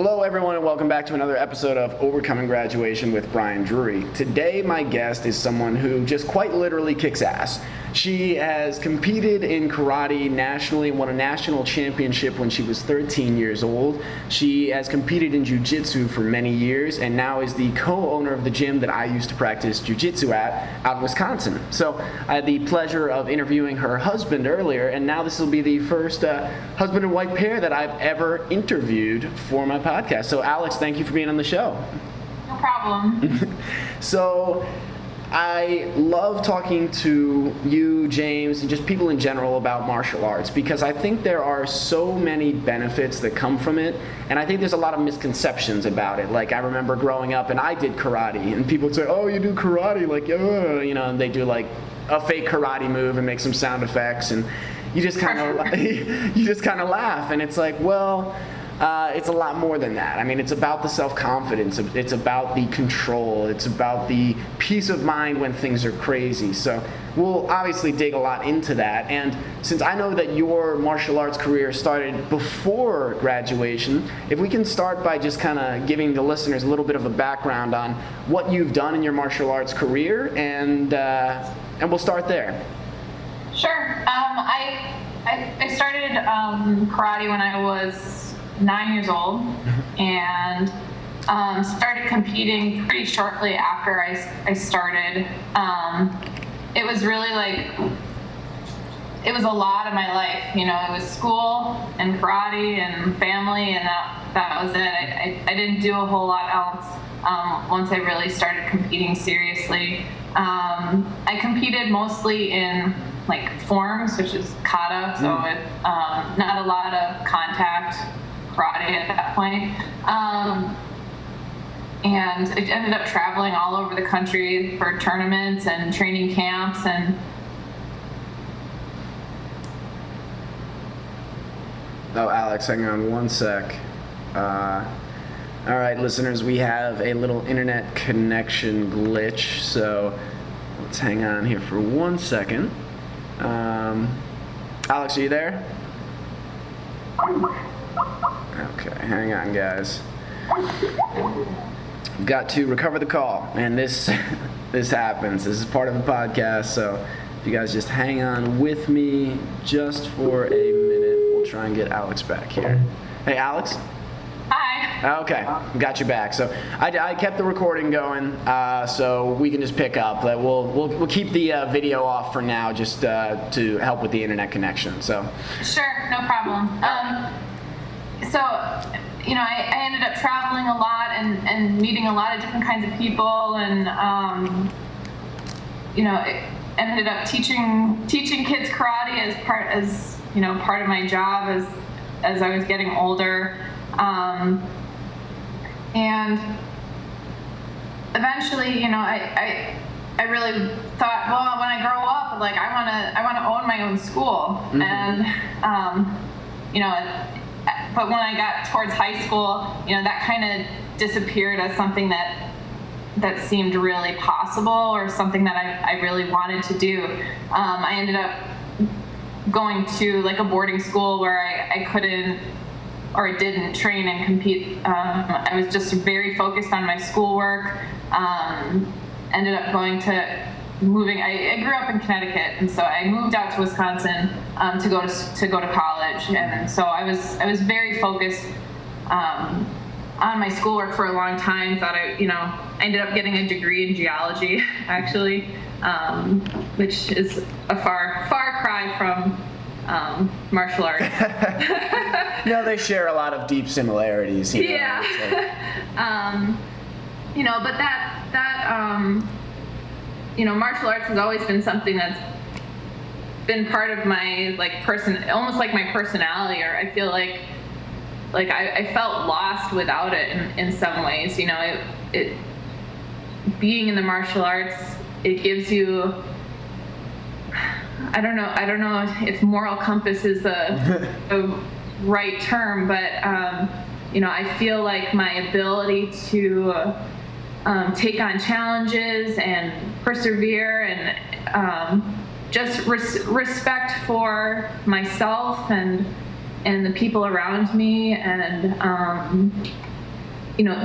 Hello everyone and welcome back to another episode of Overcoming Graduation with Brian Drury. Today my guest is someone who just quite literally kicks ass. She has competed in karate nationally, won a national championship when she was 13 years old. She has competed in jiu-jitsu for many years and now is the co-owner of the gym that I used to practice jiu-jitsu at out in Wisconsin. So I had the pleasure of interviewing her husband earlier, and now this will be the first husband and wife pair that I've ever interviewed for my podcast. So Alex, thank you for being on the show. No problem. So I love talking to you, James, and just people in general about martial arts because I think there are so many benefits that come from it, and I think there's a lot of misconceptions about it. Like, I remember growing up and I did karate, and people would say, oh, you do karate, like, you know, and they do like a fake karate move and make some sound effects, and you just kind of laugh, and it's like, well, it's a lot more than that. I mean, it's about the self-confidence, it's about the control, it's about the peace of mind when things are crazy. So we'll obviously dig a lot into that. And since I know that your martial arts career started before graduation, if we can start by just kind of giving the listeners a little bit of a background on what you've done in your martial arts career, and we'll start there. Sure. I started karate when I was 9 years old, and started competing pretty shortly after I started. It was really it was a lot of my life, you know. It was school and karate and family, and that was it. I didn't do a whole lot else once I really started competing seriously. I competed mostly in like forms, which is kata, so not a lot of contact karate at that point. And I ended up traveling all over the country for tournaments and training camps. And oh, Alex, hang on one sec. All right, listeners, we have a little internet connection glitch, so let's hang on here for 1 second. Alex, are you there? Okay, hang on, guys. We've got to recover the call, and this happens. This is part of the podcast, so if you guys just hang on with me just for a minute, we'll try and get Alex back here. Hey, Alex? Hi. Okay, got you back. So I kept the recording going, so we can just pick up. We'll keep the video off for now, just to help with the internet connection. So. Sure, no problem. So, you know, I ended up traveling a lot and meeting a lot of different kinds of people, and you know, ended up teaching kids karate as part of my job as I was getting older, and eventually, you know, I really thought, well, when I grow up, like I want to own my own school, and you know. But when I got towards high school, you know, that kind of disappeared as something that seemed really possible, or something that I really wanted to do. I ended up going to like a boarding school where I couldn't or didn't train and compete. I was just very focused on my schoolwork. Ended up moving. I grew up in Connecticut, and so I moved out to Wisconsin to go to college, and so I was very focused on my schoolwork for a long time. Thought I ended up getting a degree in geology, actually, which is a far cry from martial arts. No, they share a lot of deep similarities. You know? Yeah. You know, but that you know, martial arts has always been something that's been part of my almost like my personality, or I feel like I felt lost without it in some ways. You know, it being in the martial arts, it gives you, I don't know if moral compass is the right term, but you know, I feel like my ability to take on challenges and persevere, and just respect for myself and the people around me, and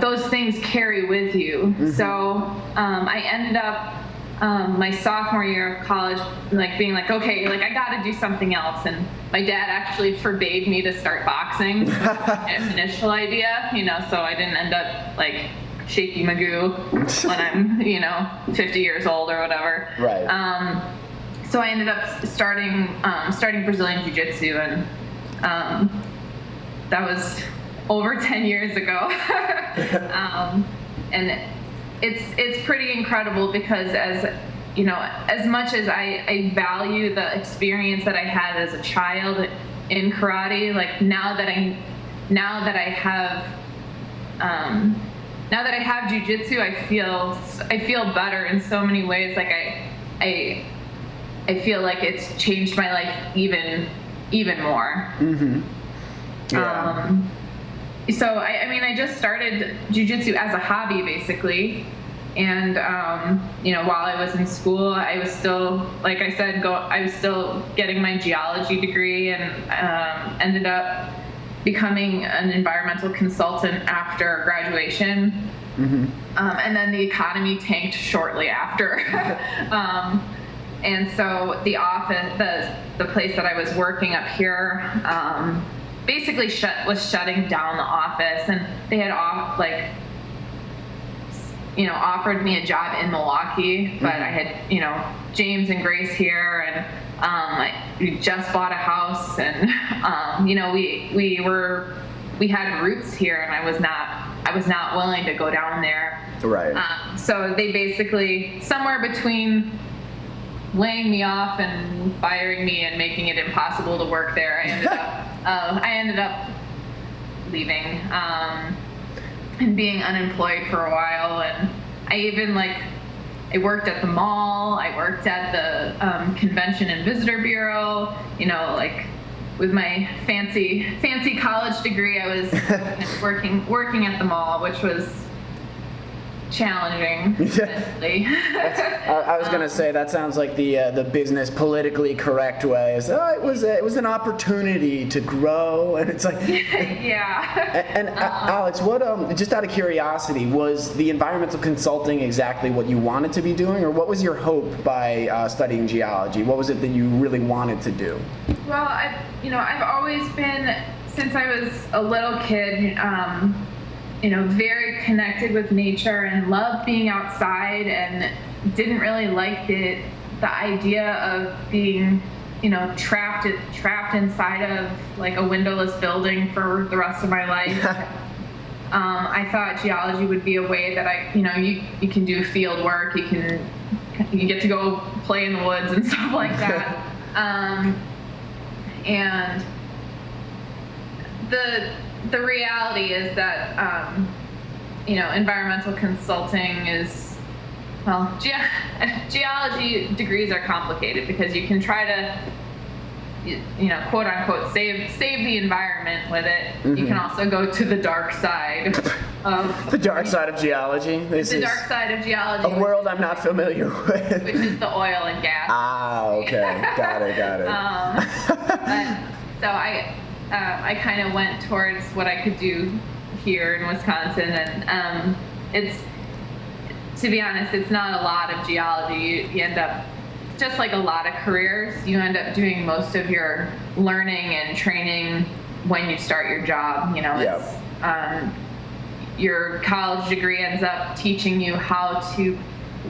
those things carry with you. So I ended up my sophomore year of college, like being like, okay, like I got to do something else. And my dad actually forbade me to start boxing. Initial idea, so I didn't end up like Shaky Magoo when I'm, 50 years old or whatever. Right. So I ended up starting Brazilian Jiu Jitsu, and that was over 10 years ago. And it's pretty incredible because as much as I value the experience that I had as a child in karate, like now that I have jiu-jitsu, I feel better in so many ways. Like I feel like it's changed my life even more. Mm-hmm. Yeah. So I just started jiu-jitsu as a hobby basically, and while I was in school, I was still, like I said, I was still getting my geology degree, and ended up becoming an environmental consultant after graduation. Mm-hmm. And then the economy tanked shortly after. And so the office, the place that I was working up here, basically was shutting down the office, and they had offered me a job in Milwaukee, but I had James and Grace here, and we just bought a house, and we had roots here, and I was not willing to go down there. Right. So they basically, somewhere between laying me off and firing me and making it impossible to work there, I ended up leaving and being unemployed for a while. And I even I worked at the mall, I worked at the Convention and Visitor Bureau, with my fancy college degree. I was working at the mall, which was challenging. I was gonna say that sounds like the business politically correct way. Is it was an opportunity to grow, and it's like yeah. And Alex, what just out of curiosity, was the environmental consulting exactly what you wanted to be doing, or what was your hope by studying geology? What was it that you really wanted to do? Well, I've always been, since I was a little kid, very connected with nature and loved being outside, and didn't really like the idea of being, trapped inside of like a windowless building for the rest of my life. I thought geology would be a way that you can do field work, you get to go play in the woods and stuff like that. And the reality is that environmental consulting is, well, geology degrees are complicated because you can try to, quote unquote, save the environment with it. Mm-hmm. You can also go to the dark side of the dark side of geology. Dark side of geology. A world I'm not familiar with. Which is the oil and gas. Ah, okay, got it. So I kind of went towards what I could do here in Wisconsin, and to be honest, it's not a lot of geology. You end up, just like a lot of careers, you end up doing most of your learning and training when you start your job. Your college degree ends up teaching you how to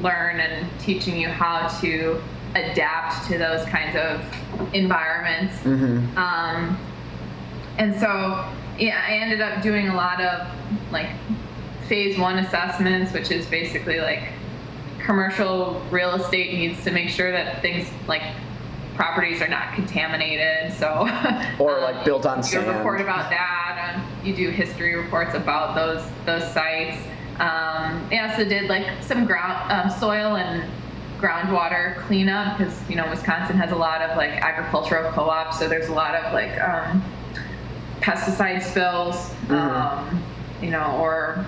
learn and teaching you how to adapt to those kinds of environments. Mm-hmm. And so, I ended up doing a lot of phase 1 assessments, which is basically commercial real estate needs to make sure that things properties are not contaminated. So, or built on sand. You report about that, and you do history reports about those sites. I also did some soil and groundwater cleanup, because Wisconsin has a lot of agricultural co-ops, so there's a lot of pesticide spills, mm-hmm. Or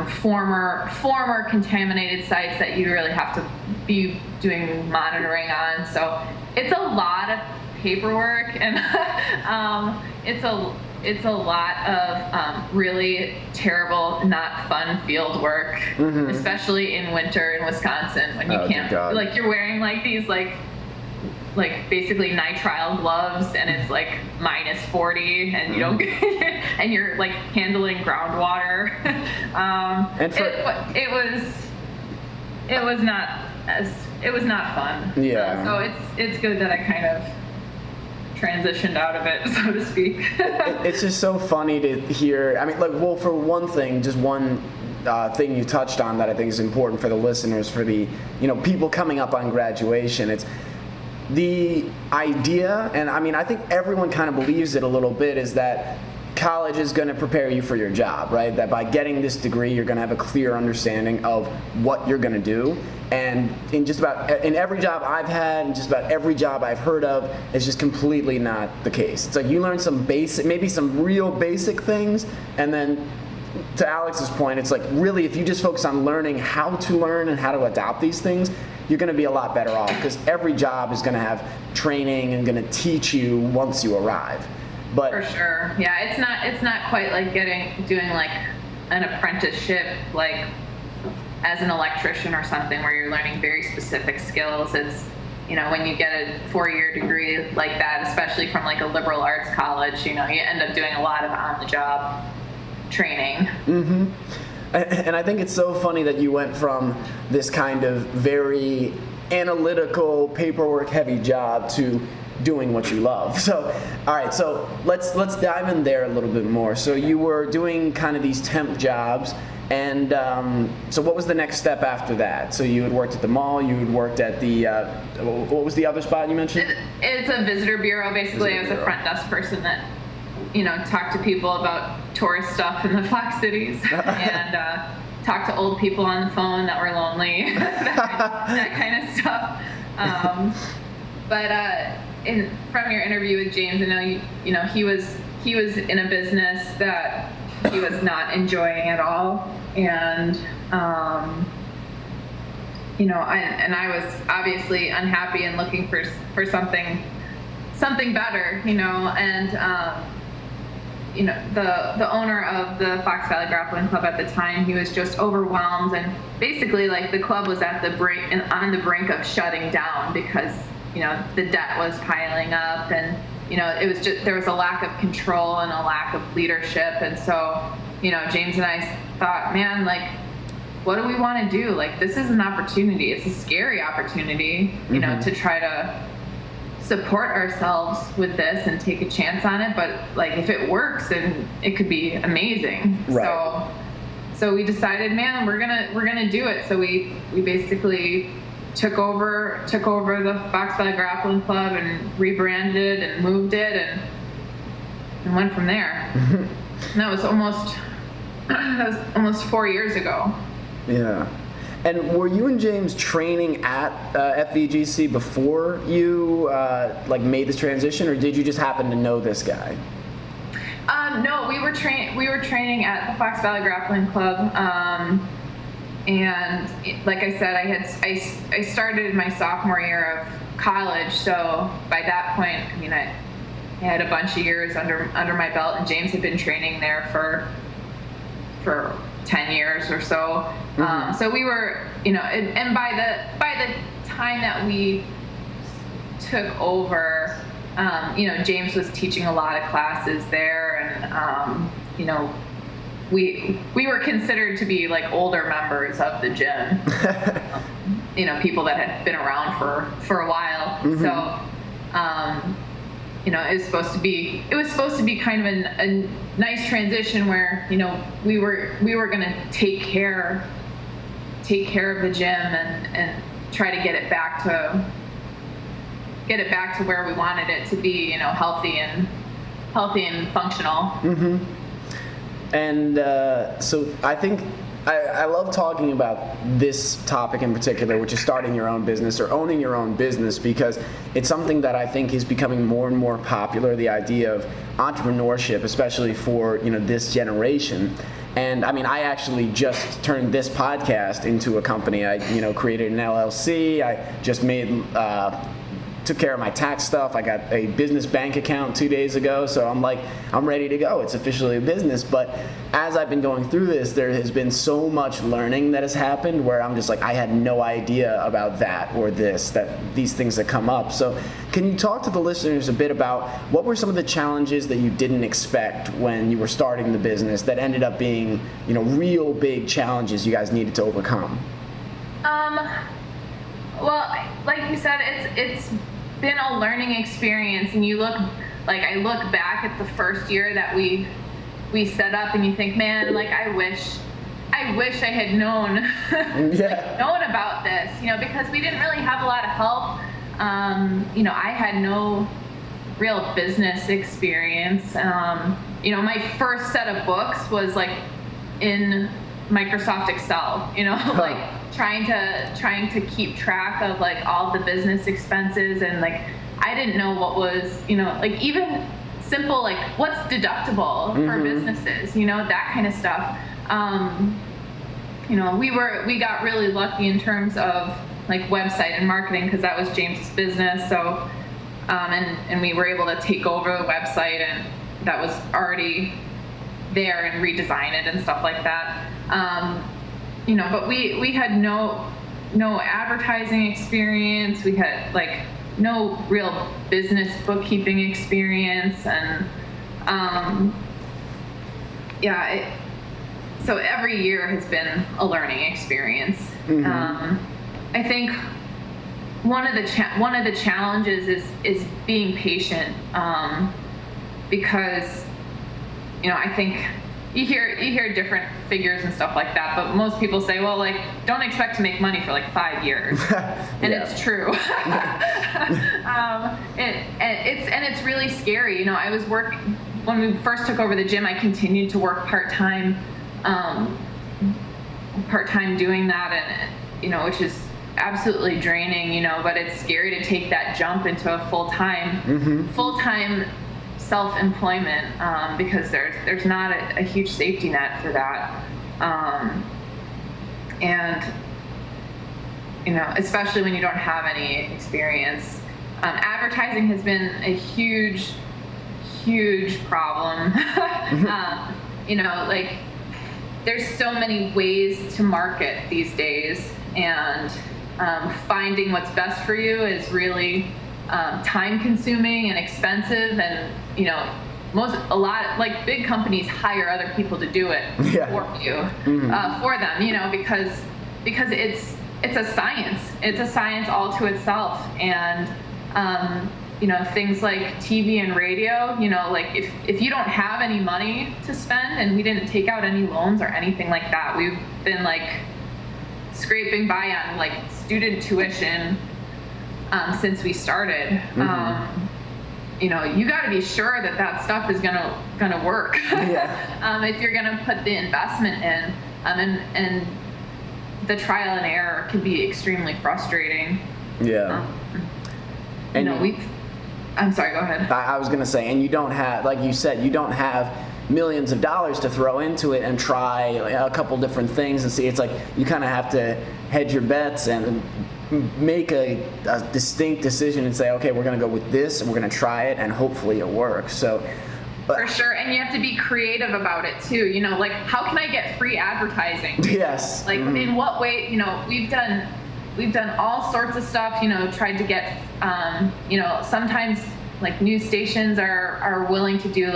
former contaminated sites that you really have to be doing monitoring on. So it's a lot of paperwork, and it's it's a lot of really terrible, not fun field work, especially in winter in Wisconsin when you can't, like you're wearing like these like basically nitrile gloves and it's like -40 and you don't and you're like handling groundwater. And it was not fun. Yeah. So it's good that I kind of transitioned out of it, so to speak. It's just so funny to hear. I mean, like, well, for one thing, just one thing you touched on that I think is important for the listeners, for the people coming up on graduation. It's the idea, and I mean, I think everyone kind of believes it a little bit, is that college is going to prepare you for your job, right? That by getting this degree, you're going to have a clear understanding of what you're going to do. And in every job I've had, and just about every job I've heard of, it's just completely not the case. It's like you learn some basic, maybe some real basic things, and then to Alex's point, it's like really if you just focus on learning how to learn and how to adopt these things, you're going to be a lot better off, because every job is going to have training and going to teach you once you arrive. But for sure, yeah, it's not quite like doing like an apprenticeship like as an electrician or something where you're learning very specific skills. It's when you get a 4-year degree like that, especially from like a liberal arts college, you end up doing a lot of on-the-job training. Mm-hmm. And I think it's so funny that you went from this kind of very analytical, paperwork-heavy job to doing what you love. So, all right, so let's dive in there a little bit more. So you were doing kind of these temp jobs, and so what was the next step after that? So you had worked at the mall, you had worked at the, what was the other spot you mentioned? It's a visitor bureau, basically. I was a front desk person that, talked to people about tourist stuff in the Fox cities, and talked to old people on the phone that were lonely, that kind of stuff. But from your interview with James, I know he was in a business that he was not enjoying at all, and I was obviously unhappy and looking for something better, and the owner of the Fox Valley Grappling Club at the time, he was just overwhelmed, and basically like the club was on the brink of shutting down because the debt was piling up, and it was just, there was a lack of control and a lack of leadership. And so James and I thought, man, like, what do we want to do? Like, this is an opportunity. It's a scary opportunity, to try to support ourselves with this and take a chance on it, but like if it works, then it could be amazing. Right. So we decided, man, we're gonna do it. So we basically took over the Fox Valley Grappling Club and rebranded and moved it and went from there. And that was almost 4 years ago. Yeah. And were you and James training at FVGC before you made this transition, or did you just happen to know this guy? No, we were training at the Fox Valley Grappling Club, and like I said, I started my sophomore year of college. So by that point, I mean, I had a bunch of years under my belt, and James had been training there for 10 years or so. So we were, and by the time that we took over, James was teaching a lot of classes there, and we were considered to be like older members of the gym. People that had been around for a while. So it was supposed to be kind of a nice transition where we were going to take care of the gym and try to get it back to where we wanted it to be, healthy and functional. Mm-hmm. And so I think I love talking about this topic in particular, which is starting your own business or owning your own business, because it's something that I think is becoming more and more popular, the idea of entrepreneurship, especially for this generation. And I mean, I actually just turned this podcast into a company. I created an LLC. I just made took care of my tax stuff. I got a business bank account 2 days ago, so I'm like, I'm ready to go. It's officially a business. But as I've been going through this, there has been so much learning that has happened where I'm just like, I had no idea about that or this, that these things that come up. So can you talk to the listeners a bit about what were some of the challenges that you didn't expect when you were starting the business that ended up being, you know, real big challenges you guys needed to overcome? Well, like you said, it's been a learning experience, and I look back at the first year that we set up, and you think, man, like I wish I had known known about this, you know, because we didn't really have a lot of help. You know, I had no real business experience. You know, my first set of books was like in Microsoft Excel, you know, like trying to keep track of like all the business expenses, and like I didn't know what was, you know, like even simple like what's deductible for businesses, you know, that kind of stuff. You know, we got really lucky in terms of like website and marketing, because that was James's business. So and we were able to take over the website, and that was already there, and redesign it and stuff like that. You know, but we had no advertising experience. We had like no real business bookkeeping experience, and so every year has been a learning experience. I think one of the challenges is being patient, because, you know, I think you hear different figures and stuff like that, but most people say, well, like, don't expect to make money for like 5 years, and it's true. It's really scary. You know, I was working when we first took over the gym. I continued to work part-time doing that, and you know, which is absolutely draining. You know, but it's scary to take that jump into a full-time self-employment, because there's not a huge safety net for that, and you know, especially when you don't have any experience. Advertising has been a huge problem. You know, like there's so many ways to market these days, and finding what's best for you is really time consuming and expensive, and you know, like big companies hire other people to do it for you, for them, you know, because it's a science all to itself. And you know, things like TV and radio, you know, like if you don't have any money to spend, and we didn't take out any loans or anything like that, we've been like scraping by on like student tuition since we started. You know, you got to be sure that stuff is gonna work. If you're gonna put the investment in, and the trial and error can be extremely frustrating. And you know, I'm sorry, go ahead. I was gonna say, and you don't have, like you said, you don't have millions of dollars to throw into it and try a couple different things and see. It's like you kind of have to hedge your bets and make a distinct decision and say, okay, we're going to go with this, and we're going to try it, and hopefully it works. So, for sure, and you have to be creative about it too. You know, like, how can I get free advertising? Yes. Like, in what way? You know, we've done all sorts of stuff. You know, tried to get, you know, sometimes like news stations are willing to do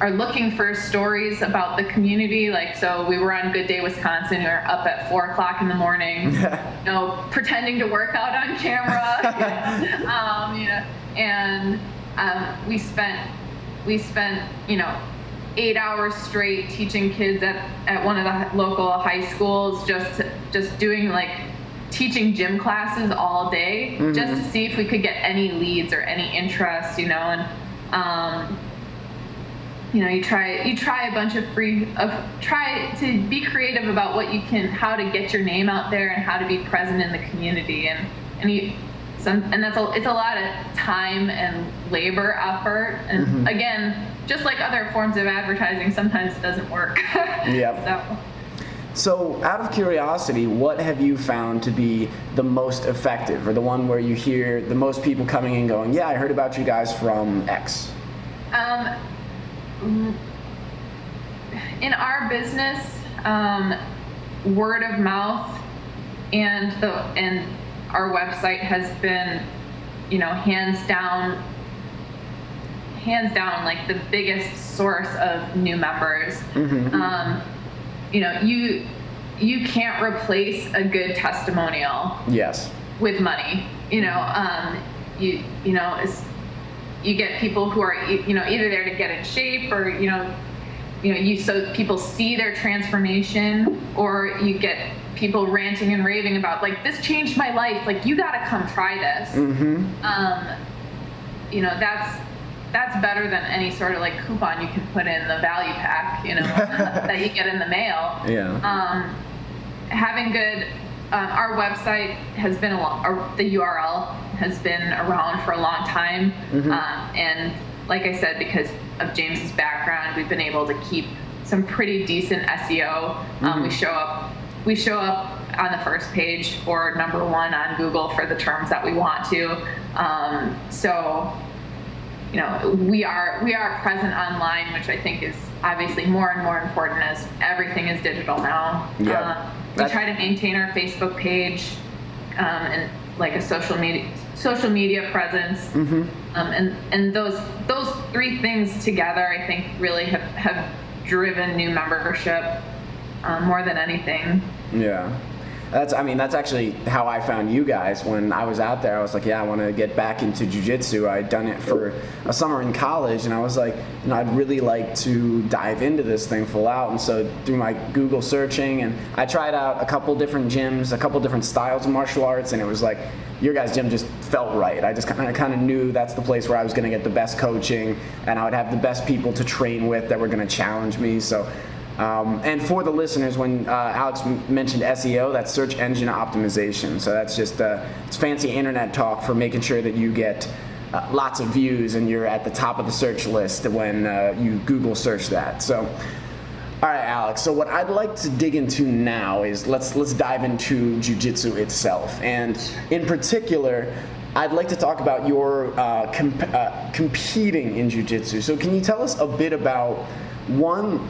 are looking for stories about the community. Like, so we were on Good Day Wisconsin. We were up at 4:00 in the morning, you know, pretending to work out on camera. You know, and we spent, you know, 8 hours straight teaching kids at one of the local high schools, just doing like teaching gym classes all day, just to see if we could get any leads or any interest, you know, and you know, you try a bunch of try to be creative about how to get your name out there and how to be present in the community, and it's a lot of time and labor effort, and again, just like other forms of advertising, sometimes it doesn't work. Yeah. So. So, out of curiosity, what have you found to be the most effective, or the one where you hear the most people coming in going, yeah, I heard about you guys from X? In our business, word of mouth and our website has been, hands down, like the biggest source of new members. You can't replace a good testimonial. Yes. With money. You get people who are either there to get in shape, or so people see their transformation, or you get people ranting and raving about, like, this changed my life, like, you got to come try this. That's better than any sort of like coupon you can put in the value pack, that you get in the mail. Yeah. Having good, our website has been the URL has been around for a long time. And like I said, because of James's background, we've been able to keep some pretty decent SEO. We show up on the first page or number one on Google for the terms that we want to. We are present online, which I think is obviously more and more important as everything is digital now. Yeah. We try to maintain our Facebook page and like a social media presence. And those three things together, I think, really have driven new membership more than anything. Yeah. That's actually how I found you guys. When I was out there, I was like, yeah, I want to get back into jiu-jitsu. I'd done it for a summer in college, and I was like, I'd really like to dive into this thing full out. And so through my Google searching, and I tried out a couple different gyms, a couple different styles of martial arts, and it was like, your guys' gym just felt right. I just kind of knew that's the place where I was going to get the best coaching, and I would have the best people to train with that were going to challenge me. So. And for the listeners, when Alex mentioned SEO, that's search engine optimization. So that's just it's fancy internet talk for making sure that you get lots of views and you're at the top of the search list when you Google search that. So, all right, Alex. So what I'd like to dig into now is let's dive into jiu-jitsu itself, and in particular, I'd like to talk about your competing in jiu-jitsu. So can you tell us a bit about one?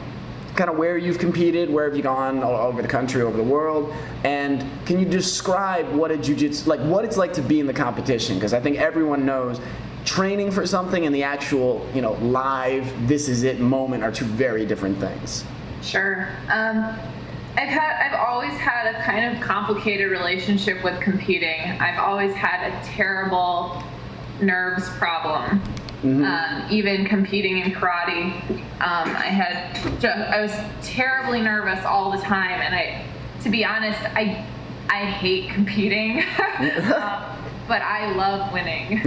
Kind of where you've competed, where have you gone all over the country, over the world, and can you describe what a jiu-jitsu, like what it's like to be in the competition? Because I think everyone knows training for something and the actual, live, this is it moment are two very different things. Sure. I've always had a kind of complicated relationship with competing. I've always had a terrible nerves problem. Even competing in karate, I was terribly nervous all the time, and to be honest, I hate competing, but I love winning.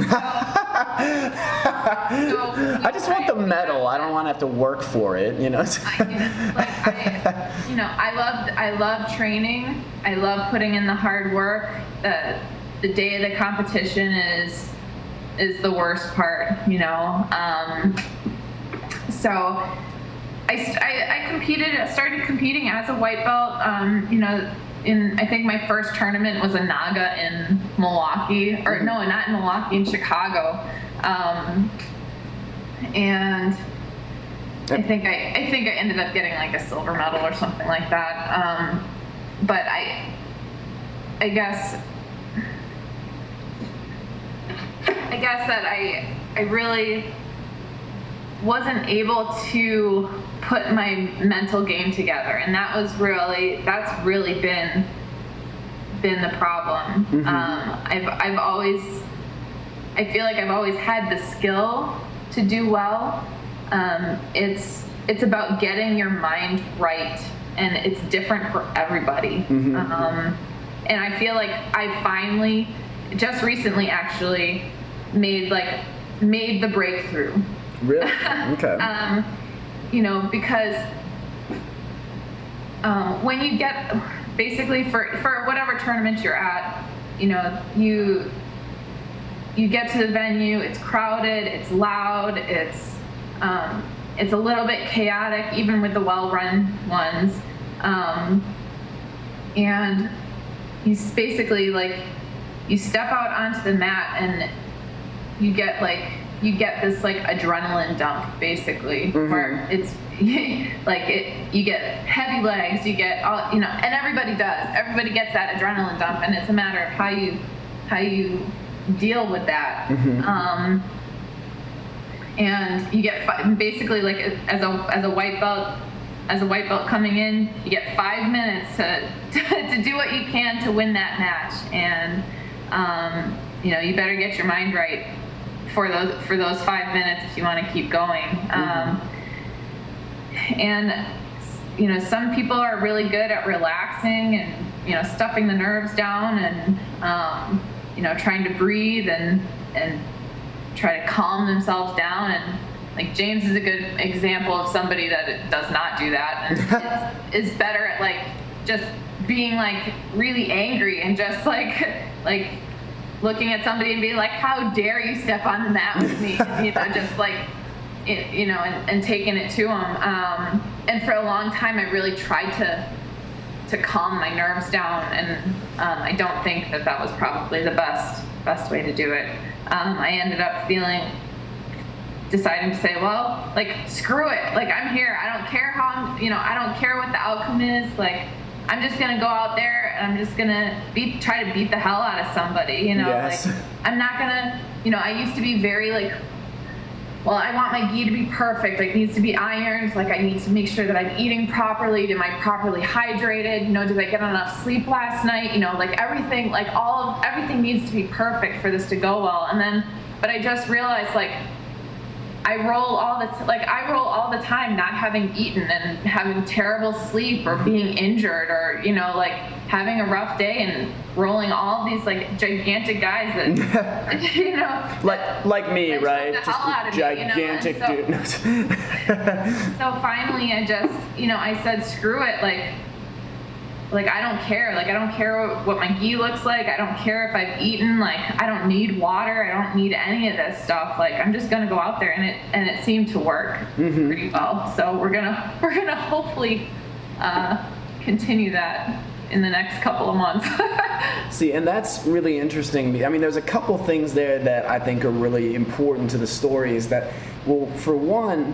I just want the medal. I don't want to have to work for it, I love training. I love putting in the hard work. The day of the competition is the worst part, So I started competing as a white belt, I think my first tournament was a Naga in Milwaukee, or no, not in Milwaukee, in Chicago. And I think I ended up getting like a silver medal or something like that. But I guess that I really wasn't able to put my mental game together, and that's really been the problem. I feel like I've always had the skill to do well. It's about getting your mind right, and it's different for everybody. And I feel like I finally, just recently actually, made the breakthrough. Really? Okay. Because when you get, basically for whatever tournament you're at, you get to the venue, it's crowded, it's loud, it's a little bit chaotic, even with the well-run ones. and he's basically like, you step out onto the mat and you get this like adrenaline dump, basically, where it's like you get heavy legs, you get all, and everybody gets that adrenaline dump, and it's a matter of how you deal with that. And you get basically like as a white belt coming in, you get 5 minutes to do what you can to win that match, and you better get your mind right for those 5 minutes if you want to keep going. And some people are really good at relaxing and stuffing the nerves down and trying to breathe and try to calm themselves down. And like James is a good example of somebody that does not do that and is better at like just being like really angry and just like looking at somebody and being like, how dare you step on the mat with me? Just like, and taking it to them. And for a long time, I really tried to calm my nerves down, and I don't think that was probably the best way to do it. I ended up deciding to say, well, like, screw it. Like, I'm here. I don't care I don't care what the outcome is. Like, I'm just going to go out there and I'm just going to try to beat the hell out of somebody, Yes. Like, I'm not going to, I used to be very like, well, I want my gi to be perfect. Like, it needs to be ironed. Like, I need to make sure that I'm eating properly. Am I properly hydrated? Did I get enough sleep last night? Like everything, like everything needs to be perfect for this to go well. But I just realized, like, I roll all the time not having eaten and having terrible sleep or being injured or, like having a rough day and rolling all these like gigantic guys that, like me, that right? the hell out of gigantic me, dude. So finally I just, I said, screw it. Like, I don't care. Like, I don't care what my gi looks like. I don't care if I've eaten. Like, I don't need water. I don't need any of this stuff. Like, I'm just gonna go out there, and it seemed to work pretty well. So we're gonna hopefully continue that in the next couple of months. See, and that's really interesting. I mean, there's a couple things there that I think are really important to the story. Is that, well, for one,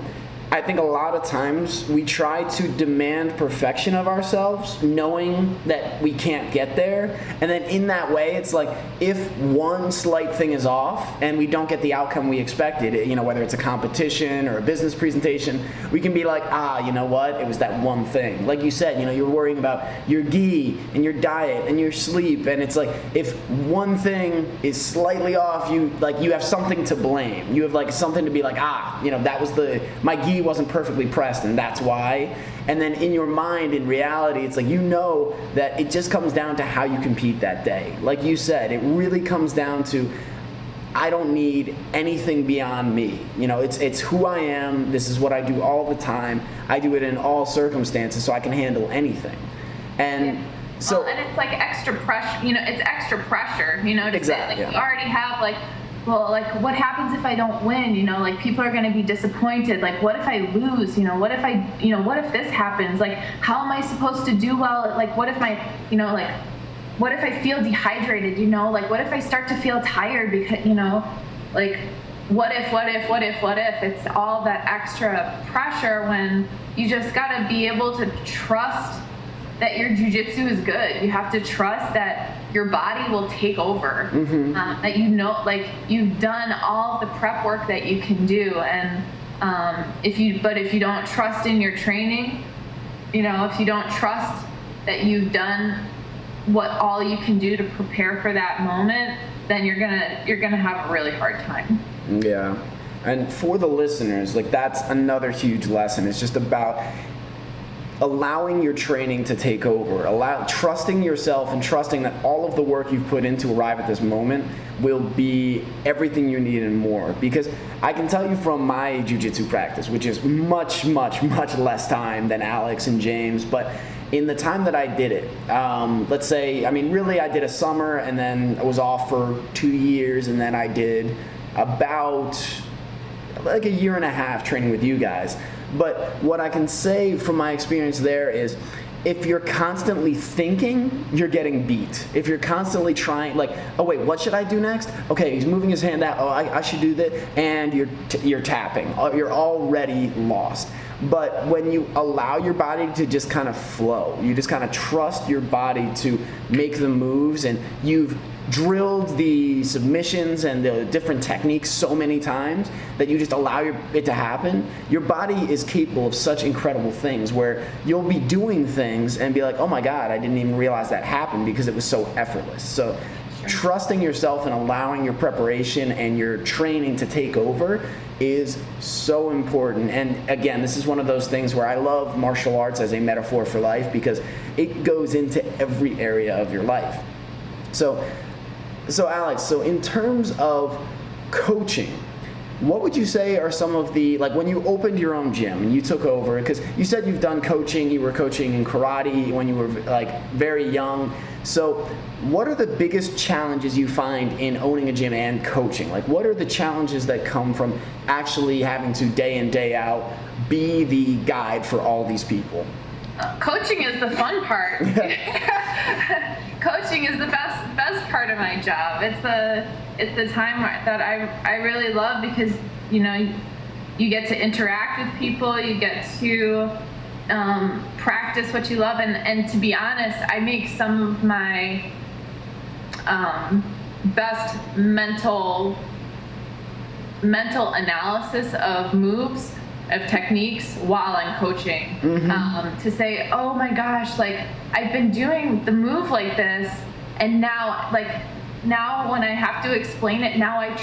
I think a lot of times we try to demand perfection of ourselves, knowing that we can't get there. And then in that way, it's like, if one slight thing is off and we don't get the outcome we expected, whether it's a competition or a business presentation, we can be like, you know what? It was that one thing. Like you said, you're worrying about your gi and your diet and your sleep. And it's like, if one thing is slightly off, you have something to blame. You have like something to be like, that was my gi wasn't perfectly pressed and that's why. And then in your mind, in reality, it's like, that it just comes down to how you compete that day. Like you said, it really comes down to, I don't need anything beyond me. It's who I am. This is what I do all the time. I do it in all circumstances, so I can handle anything. And so, and it's like extra pressure, it's extra pressure, to exactly, say, like, yeah. You already have like, well, like, what happens if I don't win? Like, people are going to be disappointed. Like, what if I lose? What if this happens? Like, how am I supposed to do well? Like, what if what if I feel dehydrated? Like, what if I start to feel tired because, like, what if? It's all that extra pressure when you just got to be able to trust that your jiu-jitsu is good. You have to trust that your body will take over. That you've done all the prep work that you can do, and if you don't trust in your training, if you don't trust that you've done all you can do to prepare for that moment, then you're gonna have a really hard time. Yeah, and for the listeners, like, that's another huge lesson. It's just about allowing your training to take over, trusting yourself and trusting that all of the work you've put in to arrive at this moment will be everything you need and more. Because I can tell you from my jiu-jitsu practice, which is much, much, much less time than Alex and James, but in the time that I did it, let's say, really I did a summer and then I was off for 2 years, and then I did about like a year and a half training with you guys. But what I can say from my experience there is, if you're constantly thinking, you're getting beat. If you're constantly trying, like, oh wait, what should I do next? Okay, he's moving his hand out. Oh, I should do this, and you're tapping. You're already lost. But when you allow your body to just kind of flow, you just kind of trust your body to make the moves, and you've drilled the submissions and the different techniques so many times that you just allow it to happen, your body is capable of such incredible things where you'll be doing things and be like, oh my God, I didn't even realize that happened because it was so effortless. So trusting yourself and allowing your preparation and your training to take over is so important. And again, this is one of those things where I love martial arts as a metaphor for life because it goes into every area of your life. So Alex, so in terms of coaching, what would you say are some of the, like when you opened your own gym and you took over, because you said you've done coaching, you were coaching in karate when you were like very young. So what are the biggest challenges you find in owning a gym and coaching? Like what are the challenges that come from actually having to day in, day out be the guide for all these people? Coaching is the fun part. Coaching is the best part of my job. It's the time that I really love because you get to interact with people, you get to practice what you love, and to be honest, I make some of my best mental analysis of moves, of techniques while I'm coaching. To say, oh my gosh, like I've been doing the move like this, and now when I have to explain it, now I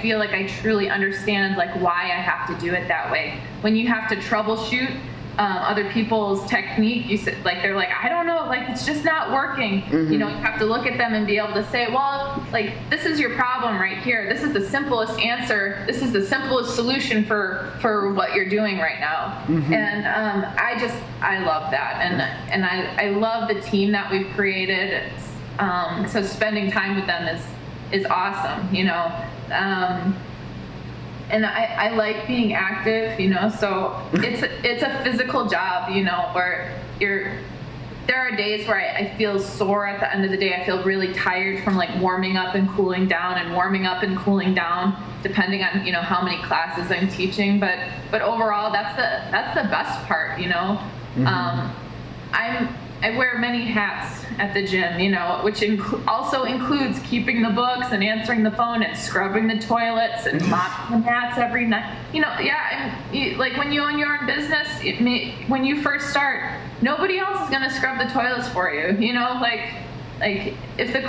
feel like I truly understand like why I have to do it that way. When you have to troubleshoot other people's technique, they're like, I don't know, like it's just not working. You have to look at them and be able to say, well, like this is your problem right here. This is the simplest answer. This is the simplest solution for what you're doing right now. And I love that, and I love the team that we've created. So spending time with them is awesome. And I like being active, so it's a physical job, where there are days where I feel sore at the end of the day. I feel really tired from like warming up and cooling down and warming up and cooling down, depending on, how many classes I'm teaching. But overall, that's the best part, I wear many hats at the gym, which also includes keeping the books and answering the phone and scrubbing the toilets and mopping the mats every night. Like when you own your own business, when you first start, nobody else is going to scrub the toilets for you. Like if the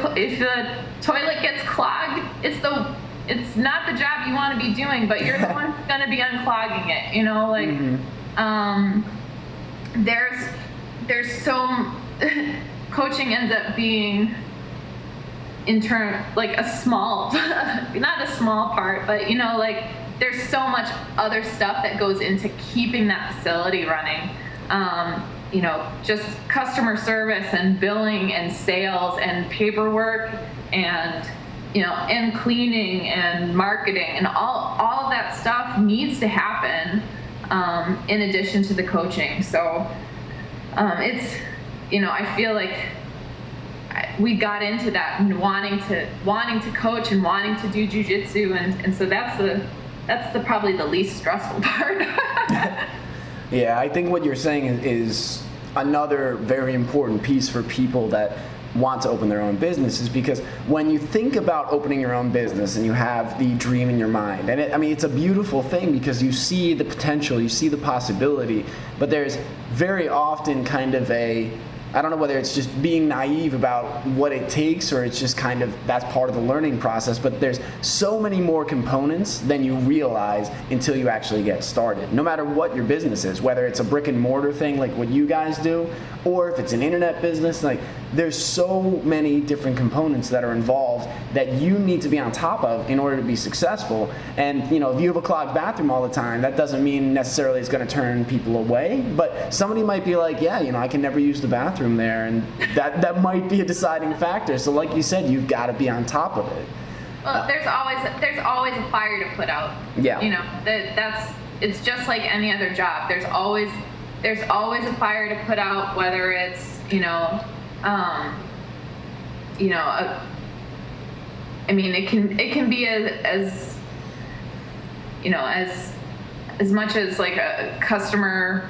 toilet gets clogged, it's not the job you want to be doing, but you're the one who's going to be unclogging it. There's so coaching ends up being like a small not a small part, but there's so much other stuff that goes into keeping that facility running. Just customer service and billing and sales and paperwork and and cleaning and marketing and all of that stuff needs to happen in addition to the coaching. So it's, I feel like we got into that and wanting to coach and wanting to do jiu-jitsu, and so that's probably the least stressful part. Yeah, I think what you're saying is another very important piece for people that want to open their own businesses, because when you think about opening your own business and you have the dream in your mind, and it's a beautiful thing because you see the potential, you see the possibility, but there's very often kind of I don't know whether it's just being naive about what it takes or it's just kind of that's part of the learning process, but there's so many more components than you realize until you actually get started. No matter what your business is, whether it's a brick and mortar thing like what you guys do, or if it's an internet business, like there's so many different components that are involved that you need to be on top of in order to be successful. And if you have a clogged bathroom all the time, that doesn't mean necessarily it's going to turn people away, but somebody might be like, yeah, I can never use the bathroom there, and that might be a deciding factor. So like you said, you've got to be on top of it. Well, there's always a fire to put out. Yeah. It's just like any other job. There's always there's always a fire to put out, whether it's, it can be as much as like a customer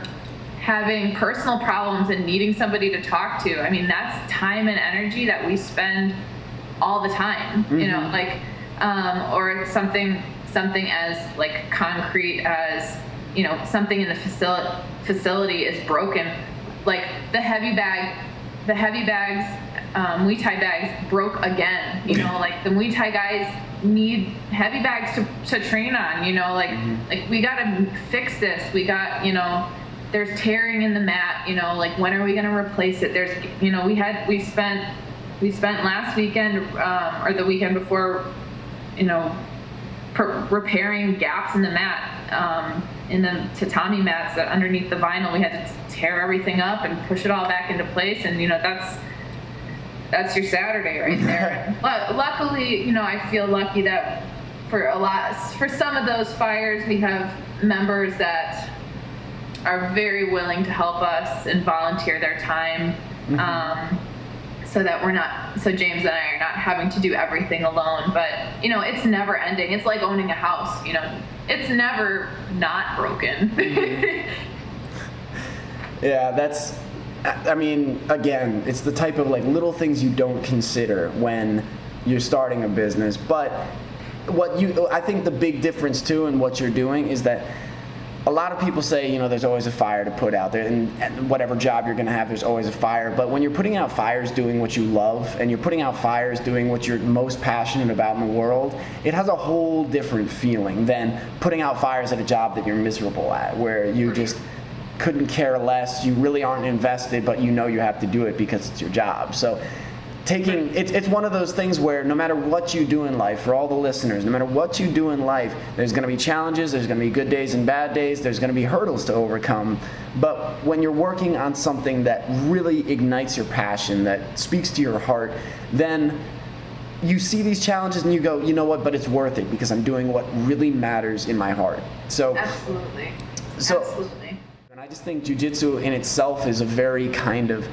having personal problems and needing somebody to talk to. I mean, that's time and energy that we spend all the time, or something as like concrete as, something in the facility is broken. Like the heavy bags, Muay Thai bags broke again, like the Muay Thai guys need heavy bags to train on, like we got to fix this. We got, there's tearing in the mat, like when are we going to replace it? There's, we spent last weekend, or the weekend before, repairing gaps in the mat, in the tatami mats that underneath the vinyl. We had to tear everything up and push it all back into place. And, that's your Saturday right there. But luckily, I feel lucky that for some of those fires, we have members that are very willing to help us and volunteer their time, so that so James and I are not having to do everything alone. But, it's never ending. It's like owning a house, it's never not broken. Yeah, again, it's the type of like little things you don't consider when you're starting a business. But I think the big difference too in what you're doing is that a lot of people say, there's always a fire to put out there, and whatever job you're going to have, there's always a fire. But when you're putting out fires doing what you love, and you're putting out fires doing what you're most passionate about in the world, it has a whole different feeling than putting out fires at a job that you're miserable at, where you just couldn't care less, you really aren't invested, but you have to do it because it's your job. So it's one of those things where no matter what you do in life, for all the listeners, no matter what you do in life, there's going to be challenges, there's going to be good days and bad days, there's going to be hurdles to overcome. But when you're working on something that really ignites your passion, that speaks to your heart, then you see these challenges and you go, you know what, but it's worth it because I'm doing what really matters in my heart. So Absolutely. And I just think jiu-jitsu in itself is a very kind of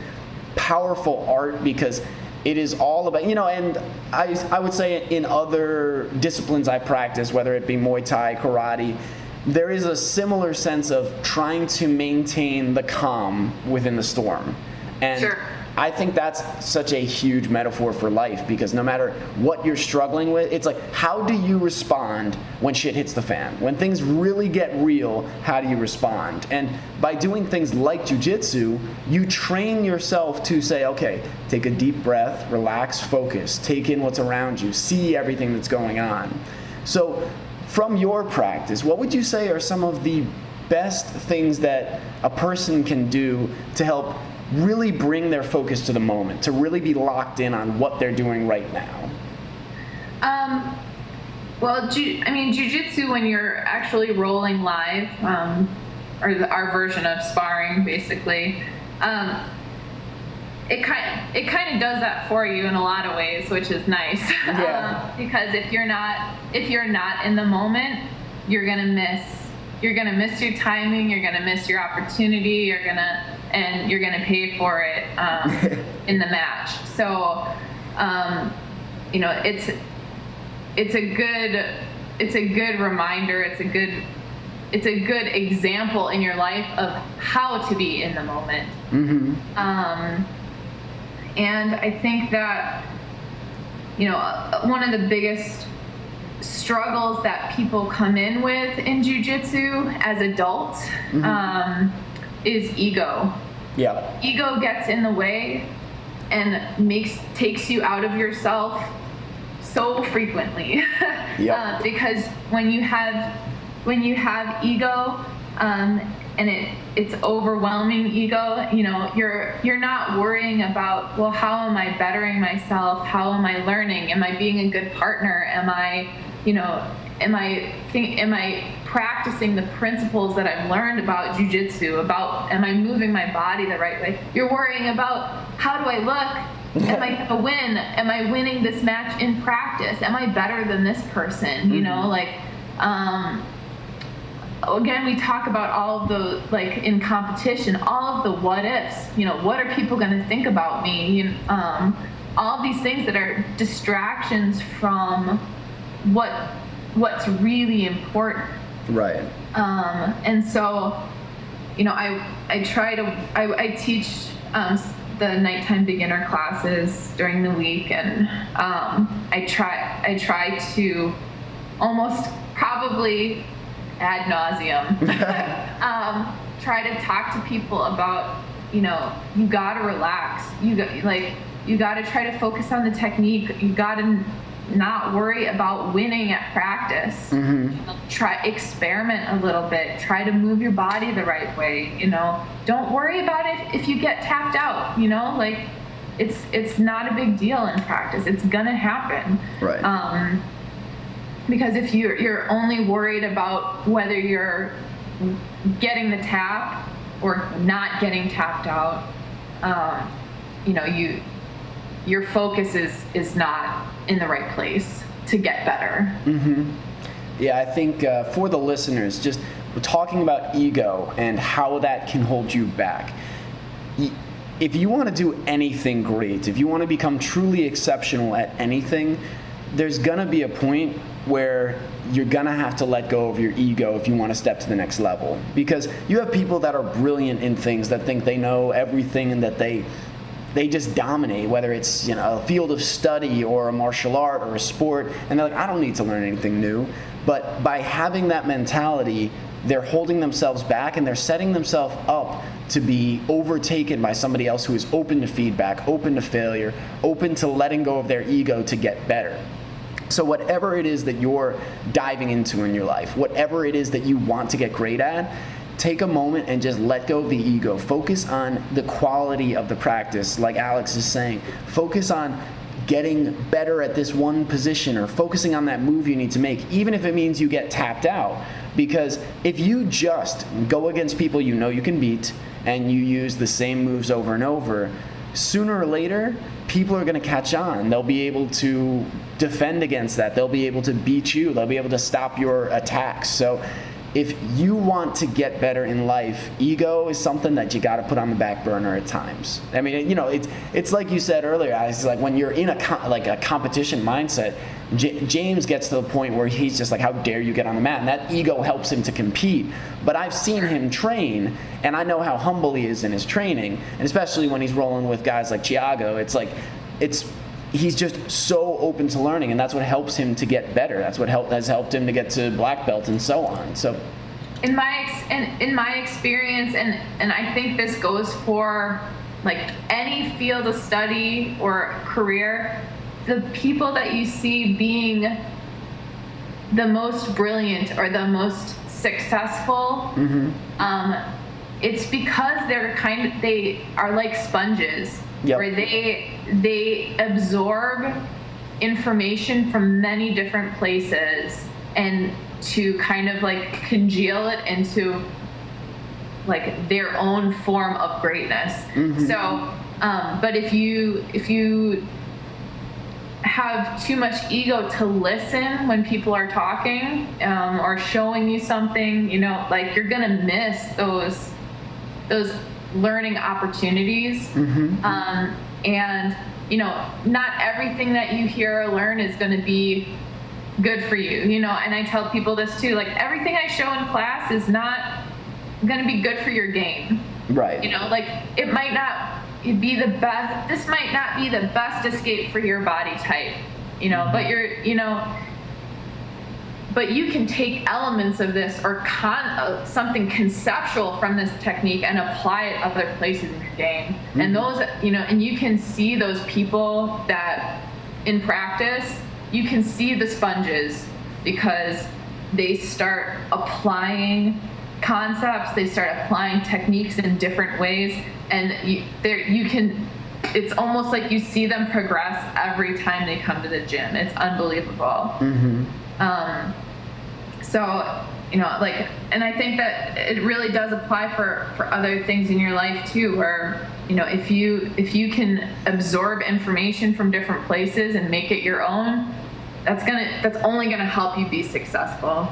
powerful art because it is all about, and I would say in other disciplines I practice, whether it be Muay Thai, karate, there is a similar sense of trying to maintain the calm within the storm. And sure. I think that's such a huge metaphor for life because no matter what you're struggling with, it's like, how do you respond when shit hits the fan? When things really get real, how do you respond? And by doing things like jiu-jitsu, you train yourself to say, okay, take a deep breath, relax, focus, take in what's around you, see everything that's going on. So from your practice, what would you say are some of the best things that a person can do to help really bring their focus to the moment, to really be locked in on what they're doing right now? Jiu-jitsu, when you're actually rolling live, or our version of sparring, basically, it kind of does that for you in a lot of ways, which is nice. Yeah. Because if you're not in the moment, you're gonna miss your timing, you're gonna miss your opportunity, you're gonna pay for it in the match. So, it's a good reminder. It's a good example in your life of how to be in the moment. Mm-hmm. And I think that, one of the biggest struggles that people come in with in jiu-jitsu as adults, is ego. Yeah. Ego gets in the way and takes you out of yourself so frequently. Yep. Because when you have ego, and it's overwhelming ego, you're not worrying about, well, how am I bettering myself? How am I learning? Am I being a good partner? Am I practicing the principles that I've learned about jiu-jitsu? Am I moving my body the right way? You're worrying about, how do I look? Am I gonna win? Am I winning this match in practice? Am I better than this person? again, we talk about all of the, like in competition, all of the what ifs, what are people going to think about me? All of these things that are distractions from what's really important. Right. And so, I teach the nighttime beginner classes during the week, and I try to almost probably ad nauseum try to talk to people about, you gotta relax. You gotta try to focus on the technique. You gotta not worry about winning at practice. Try experiment a little bit. Try to move your body the right way. Don't worry about it if you get tapped out. It's not a big deal in practice. It's gonna happen. Right. Because if you're only worried about whether you're getting the tap or not getting tapped out, your focus is not in the right place to get better. Yeah, I think for the listeners, just we're talking about ego and how that can hold you back. If you want to do anything great, if you want to become truly exceptional at anything, there's gonna be a point where you're gonna have to let go of your ego if you want to step to the next level. Because you have people that are brilliant in things, that think they know everything and that they just dominate, whether it's a field of study or a martial art or a sport, and they're like, I don't need to learn anything new. But by having that mentality, they're holding themselves back and they're setting themselves up to be overtaken by somebody else who is open to feedback, open to failure, open to letting go of their ego to get better. So whatever it is that you're diving into in your life, whatever it is that you want to get great at, take a moment and just let go of the ego. Focus on the quality of the practice, like Alex is saying. Focus on getting better at this one position, or focusing on that move you need to make, even if it means you get tapped out. Because if you just go against people you know you can beat and you use the same moves over and over, sooner or later, people are going to catch on. They'll be able to defend against that. They'll be able to beat you. They'll be able to stop your attacks. So if you want to get better in life, ego is something that you got to put on the back burner at times. I mean, it's like you said earlier, it's like when you're in a competition mindset, James gets to the point where he's just like, how dare you get on the mat? And that ego helps him to compete. But I've seen him train, and I know how humble he is in his training, and especially when he's rolling with guys like Thiago, he's just so open to learning, and that's what helps him to get better. That's what has helped him to get to black belt and so on. So, in my experience, and I think this goes for like any field of study or career, the people that you see being the most brilliant or the most successful, it's because they are like sponges. Yep. Where they absorb information from many different places and to kind of like congeal it into like their own form of greatness. So, but if you have too much ego to listen when people are talking or showing you something, like you're gonna miss those learning opportunities. And not everything that you hear or learn is going to be good for you, and I tell people this too, like everything I show in class is not going to be good for your game, right? Like it might not be the best, this might not be the best escape for your body type, but you can take elements of this or something conceptual from this technique and apply it other places in your game. And those, and you can see those people that in practice, you can see the sponges because they start applying concepts, they start applying techniques in different ways, and it's almost like you see them progress every time they come to the gym. It's unbelievable. So, and I think that it really does apply for other things in your life too, where, if you can absorb information from different places and make it your own, that's only gonna help you be successful.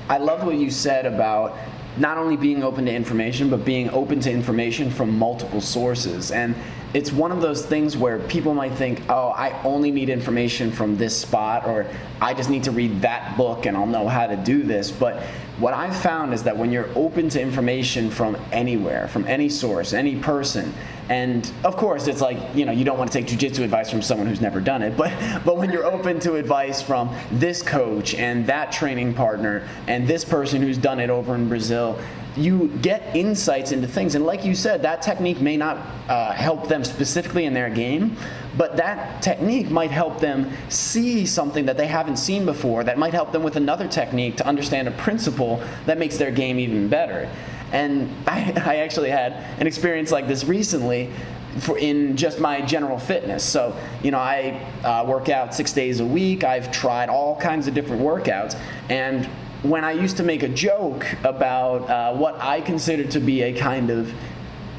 I love what you said about not only being open to information, but being open to information from multiple sources. And it's one of those things where people might think, oh, I only need information from this spot, or I just need to read that book and I'll know how to do this. But what I've found is that when you're open to information from anywhere, from any source, any person, and of course it's like, you don't want to take jiu-jitsu advice from someone who's never done it, but when you're open to advice from this coach and that training partner and this person who's done it over in Brazil, you get insights into things. And like you said, that technique may not help them specifically in their game, but that technique might help them see something that they haven't seen before, that might help them with another technique to understand a principle that makes their game even better. And I actually had an experience like this recently in just my general fitness. So, I work out 6 days a week. I've tried all kinds of different workouts. And when I used to make a joke about what I considered to be a kind of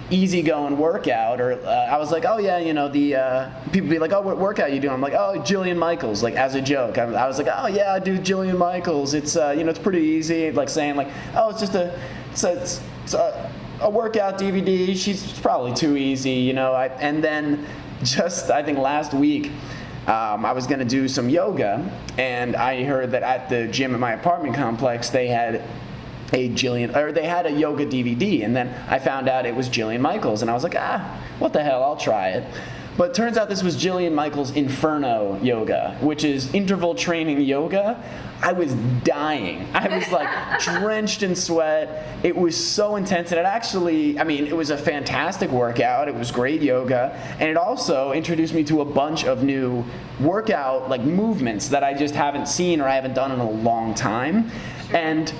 easygoing workout, or I was like, oh yeah, the people be like, oh, what workout you doing? I'm like, oh, Jillian Michaels, like as a joke. I was like, oh yeah, I do Jillian Michaels. It's it's pretty easy, like saying like, oh, it's just a workout DVD. She's probably too easy, and then just I think last week, I was going to do some yoga, and I heard that at the gym at my apartment complex they had a yoga DVD, and then I found out it was Jillian Michaels, and I was like, what the hell, I'll try it. But it turns out this was Jillian Michaels' Inferno Yoga, which is interval training yoga. I was dying. I was like drenched in sweat. It was so intense, and it was a fantastic workout. It was great yoga, and it also introduced me to a bunch of new workout like movements that I just haven't seen or I haven't done in a long time. Sure. And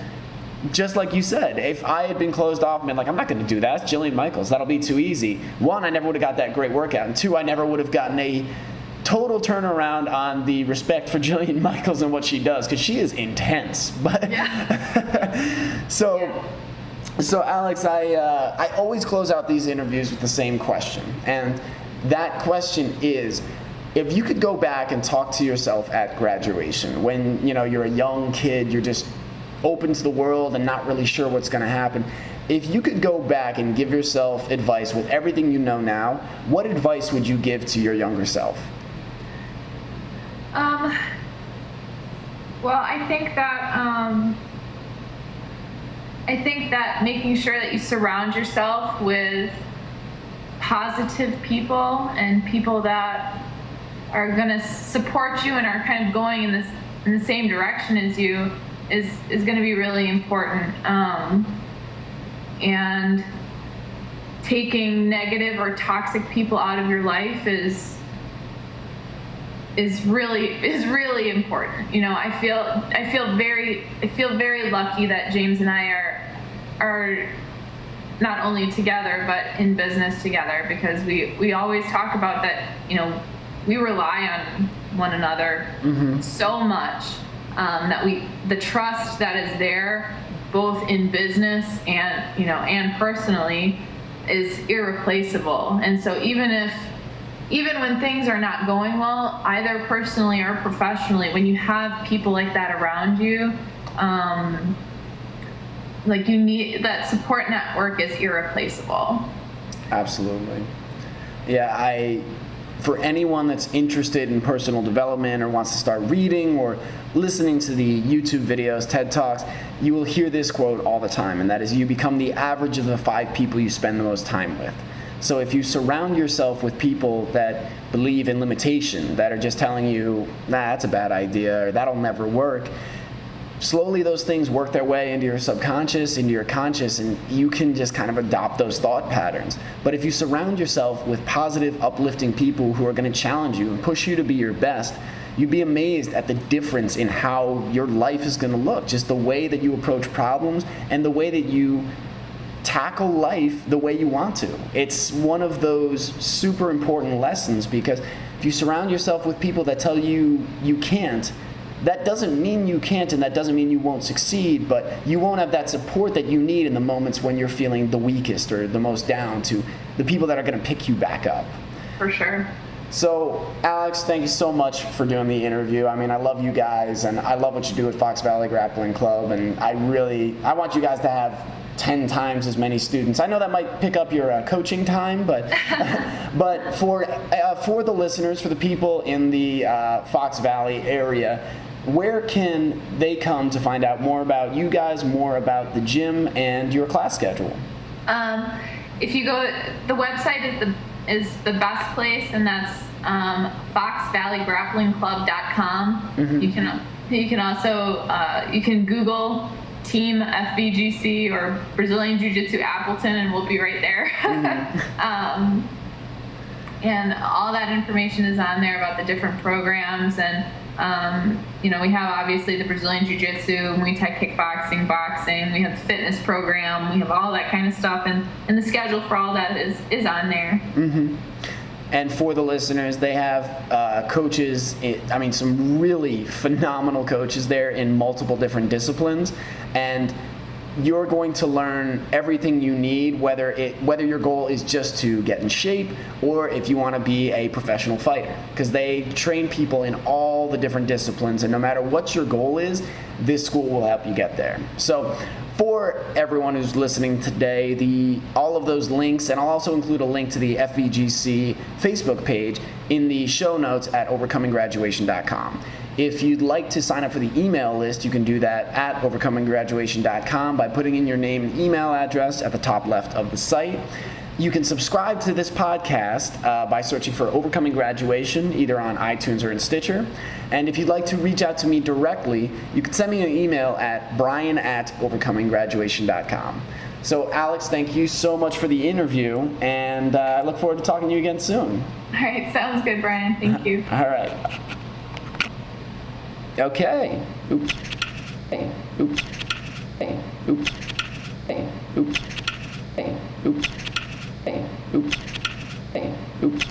just like you said, if I had been closed off and been like, I'm not going to do that, it's Jillian Michaels, that'll be too easy. One, I never would have got that great workout, and two, I never would have gotten a total turnaround on the respect for Jillian Michaels and what she does, because she is intense. But yeah. So Alex, I always close out these interviews with the same question, and that question is, if you could go back and talk to yourself at graduation, when you're a young kid, you're just open to the world and not really sure what's going to happen. If you could go back and give yourself advice with everything you know now, what advice would you give to your younger self? Well, I think that making sure that you surround yourself with positive people and people that are going to support you and are kind of going in the same direction as you is going to be really important. And taking negative or toxic people out of your life is really important. I feel very lucky that James and I are not only together but in business together, because we always talk about that. We rely on one another so much, that the trust that is there both in business and and personally is irreplaceable. And so even when things are not going well, either personally or professionally, when you have people like that around you, like you need that support network is irreplaceable. Absolutely. Yeah, for anyone that's interested in personal development or wants to start reading or listening to the YouTube videos, TED Talks, you will hear this quote all the time, and that is, you become the average of the 5 people you spend the most time with. So if you surround yourself with people that believe in limitation, that are just telling you, that's a bad idea, or that'll never work, slowly those things work their way into your subconscious, into your conscious, and you can just kind of adopt those thought patterns. But if you surround yourself with positive, uplifting people who are going to challenge you and push you to be your best, you'd be amazed at the difference in how your life is going to look. Just the way that you approach problems and the way that you tackle life the way you want to. It's one of those super important lessons, because if you surround yourself with people that tell you you can't, that doesn't mean you can't, and that doesn't mean you won't succeed, but you won't have that support that you need in the moments when you're feeling the weakest or the most down, to the people that are going to pick you back up. For sure. So, Alex, thank you so much for doing the interview. I mean, I love you guys, and I love what you do at Fox Valley Grappling Club, and I want you guys to have 10 times as many students. I know that might pick up your coaching time, but but for the listeners, for the people in the Fox Valley area, where can they come to find out more about you guys, more about the gym and your class schedule? If you go, the website is the best place, and that's foxvalleygrapplingclub.com. Mm-hmm. You can also you can Google Team FVGC or Brazilian Jiu Jitsu Appleton, and we'll be right there. Mm-hmm. And all that information is on there about the different programs, and we have obviously the Brazilian Jiu Jitsu, Muay Thai kickboxing, boxing. We have the fitness program. We have all that kind of stuff, and the schedule for all that is on there. Mm-hmm. And for the listeners, they have coaches, some really phenomenal coaches there in multiple different disciplines. And you're going to learn everything you need, whether your goal is just to get in shape or if you want to be a professional fighter, because they train people in all the different disciplines, and no matter what your goal is, this school will help you get there. So for everyone who's listening today, all of those links, and I'll also include a link to the FVGC Facebook page in the show notes at overcominggraduation.com. If you'd like to sign up for the email list, you can do that at overcominggraduation.com by putting in your name and email address at the top left of the site. You can subscribe to this podcast by searching for Overcoming Graduation, either on iTunes or in Stitcher. And if you'd like to reach out to me directly, you can send me an email at brian@overcominggraduation.com. So, Alex, thank you so much for the interview, and I look forward to talking to you again soon. All right, sounds good, Brian. Thank you. All right. Okay. Oops. Hey. Oops. Hey. Oops. Hey. Oops. Hey. Oops. Hey. Oops. Hey. Oops.